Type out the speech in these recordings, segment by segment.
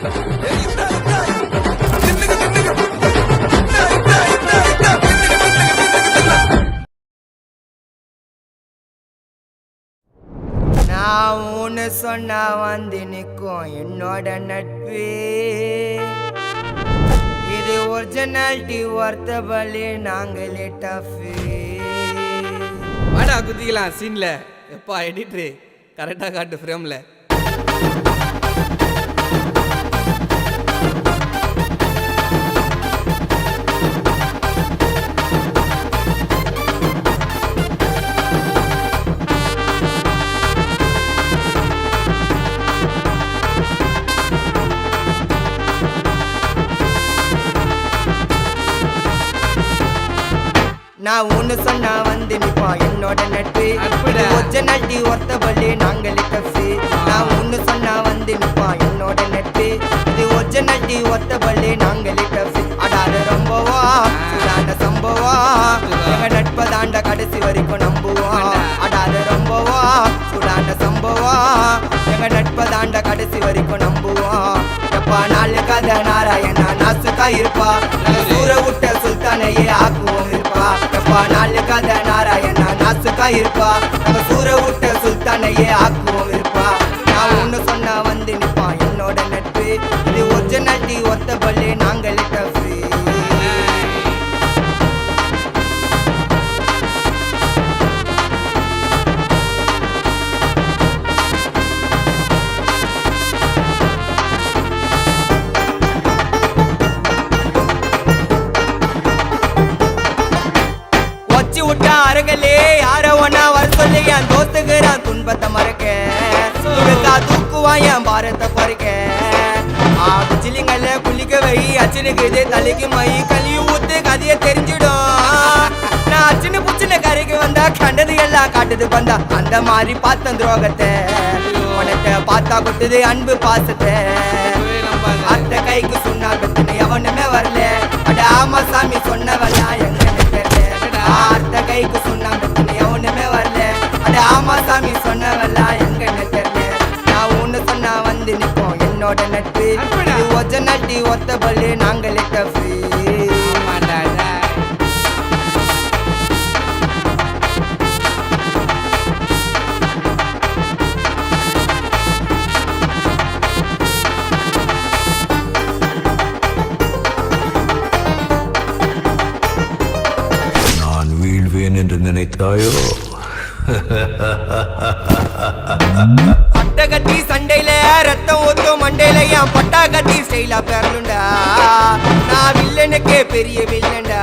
நான் ஒன்று சொன்னா வந்து நிற்கும் என்னோட நட்பு. இது ஒரிஜினாலிட்டி ஒர்த்தபலி நாங்களே டஃபு. வாடா குதிக்கலாம் சீன்ல. எப்பா எடிட்ரு கரெக்டாக காட்டு ஃப்ரேமில். நான் ஒன்று சொன்னா வந்து நிற்பான் என்னோட நட்பு. ஒரிஜினாலிட்டி ஒர்த்தபலி நாங்களே டஃபு. நான் ஒன்று சொன்னா வந்து நிற்பான் என்னோட நட்பு. இது ஒரிஜினாலிட்டி ஒர்த்தபலி நாங்களே டஃபு. அடாது ரொம்பவா சூடான சம்பவம் எங்க நட்பை தாண்ட கடைசி வரைக்கும் நம்புவோம். அடாது ரொம்பவா சூடான சம்பவம் எங்க நட்பை தாண்ட கடைசி வரைக்கும் நம்புவோம். எப்பா நாலு கதை நாராயணா நாசுக்கா இருப்பா. சூற விட்ட சுல்தானையே ஆக்குவோம் இருப்பா. எப்பா நாலு கதை நாராயணா நாசுக்கா இருப்பா. நம்ம சூற விட்ட சுல்தானையே ஆக்குவோம் இருப்பா. நான் ஒன்று சொன்னா வந்து நிற்பான் என்னோட நட்பு. இது ஒரிஜினாலிட்டி ஒர்த்தபலி நாங்களே டஃபு. அரங்கலே யார ஒன்னா வர சொல்லி என் தோத்துக்கிறான் துன்பத்தை மறக்க. தூக்குவான் என் பாரத்தை குறைக்க. ஆச்சிலிங்கல்ல குளிக்க வை அச்சனுக்கு தலைக்கு மை கழிவு ஊத்து கதையை தெரிஞ்சிடும். நான் அச்சனு புச்சின கரைக்கு வந்தா கண்டது எல்லாம் காட்டுது பந்தா. அந்த மாதிரி பார்த்த துரோகத்தை உனத்தை பார்த்தா கொட்டுது அன்பு பாசத்தை. அத்த கைக்கு சொன்னா கத்துன்னு எவனுமே வரல. அட ஆமா சாமி சொன்னவெல்லாம் எங்க அத்த கைக்கு சொன்னாங்க எவனுமே வரல. அட ஆமா சாமி சொன்னவெல்லாம் எங்கன்னு தெரியல. நான் ஒன்று சொன்னா வந்து நிற்போம் என்னோட நட்பு. இது ஒரிஜினாலிட்டி ஒர்த்தபலி நாங்களே டஃபு. என்று நினைத்தாயோ? பட்ட கட்டி சண்டையில ரத்தம் ஊத்தும் மண்டையில என் பட்டா கட்டி ஸ்டைலா பேரலுண்டா. நான் வில்லனுக்கே பெரிய வில்லன்டா.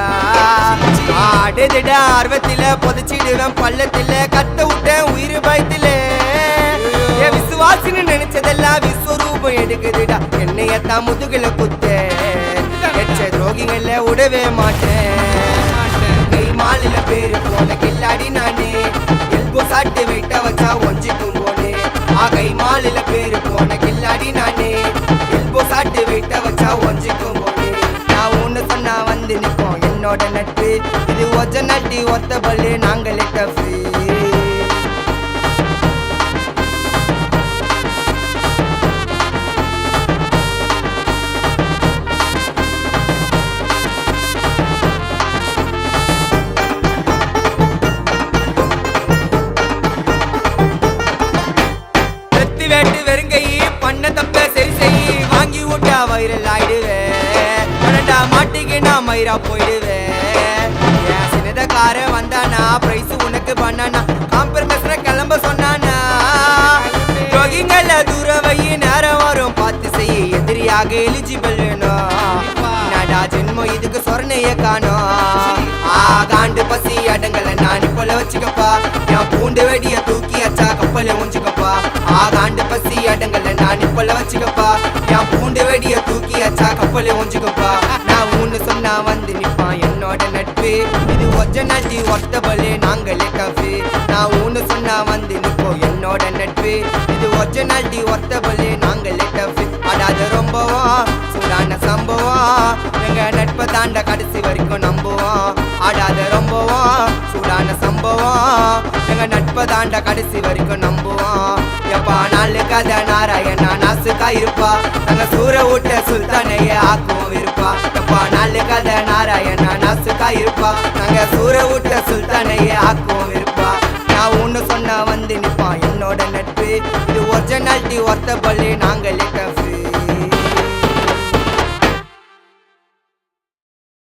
ஆடுதுடா ஆர்வத்தில புதைச்சிடுவேன் பள்ளத்தில கத்த விட்டேன் உயிர் பயத்தில. என் விசுவாசின்னு நினைச்சதெல்லாம் விஸ்வரூபம் எடுக்குதுடா. என்னையத்தான் முதுகுல குத்த எச்ச துரோகிகள விடவே மாட்டேன். மாலில பேரு போன கில்லாடி நானே எல்போ சாட்டு வெயிட்ட வச்சா ஒஞ்சிக்கும் போனே. கை மாலில பேரு போன கில்லாடி நானே எல்போ சாட்டு வெயிட்ட வச்சா ஒஞ்சிக்கும் போனே. நான் ஒன்று சொன்னா வந்து நிற்போம் என்னோட நட்பு. இது ஒரிஜினாலிட்டி ஒர்த்தபலி நாங்களே டஃபு. வைரல் ஆயிடுவேன் மாட்டிக்கு நான் மயிரா போயிடுவேன். சின்னதக்கார வந்தானா பிரைஸ் உனக்கு பண்ணானா காம்பரமேஷன கிளம்ப சொன்னானா. ஜோகிங்கல்ல தூர வை நேரம் வரும் பார்த்து செய்ய எதிரியாக எலிஜிபிள் வேணும். நடா ஜென்மம் இதுக்கு சொர்ணைய காணும். காண்டு பசி அடங்கல நான் இப்பல வச்சுக்கப்பா. என் பூண்டு வெடிய தூக்கி அச்சா கப்பல உஞ்சுக்கப்பா. காண்டு பசி அடங்கல நான் இப்பல வச்சுக்கப்பா. என் பூண்டு வெடிய தூக்கி அச்சா கப்பல உஞ்சுக்கப்பா. நான் ஒன்று சொன்னா வந்து நிற்பான் என்னோட நட்பு. இது ஒரிஜினாலிட்டி ஒர்த்தபலி நாங்களே டஃபு. நான் ஒன்று சொன்னா வந்து நிற்போம் என்னோட நட்பு. இது ஒரிஜினாலிட்டி ஒர்த்தபலி நாங்களே டஃபு. அடாது ரொம்பவா சூடான சம்பவம் எங்க நட்பை தாண்ட கடைசி வரைக்கும் நம்புவோம். ஆடாத ரொம்பவும் சூடான சம்பவம் எங்க நட்பை தாண்ட கடைசி வரைக்கும் நம்புவோம் எப்பா நாலு கதை நாராயணா நாசுக்கா இருப்பா நாங்க சூற விட்ட சுல்தானையே ஆக்குவோம் இருப்பா எப்பா நாலு கதை நாராயணா நாசுக்கா இருப்பா நாங்க சூற விட்ட சுல்தானையே ஆக்குவோம் இருப்பா நான் ஒண்ணு சொன்னா வந்து நிப்பான் என்னோட நட்பு இது ஒரிஜினாலிட்டி ஒத்த பள்ளி நாங்களே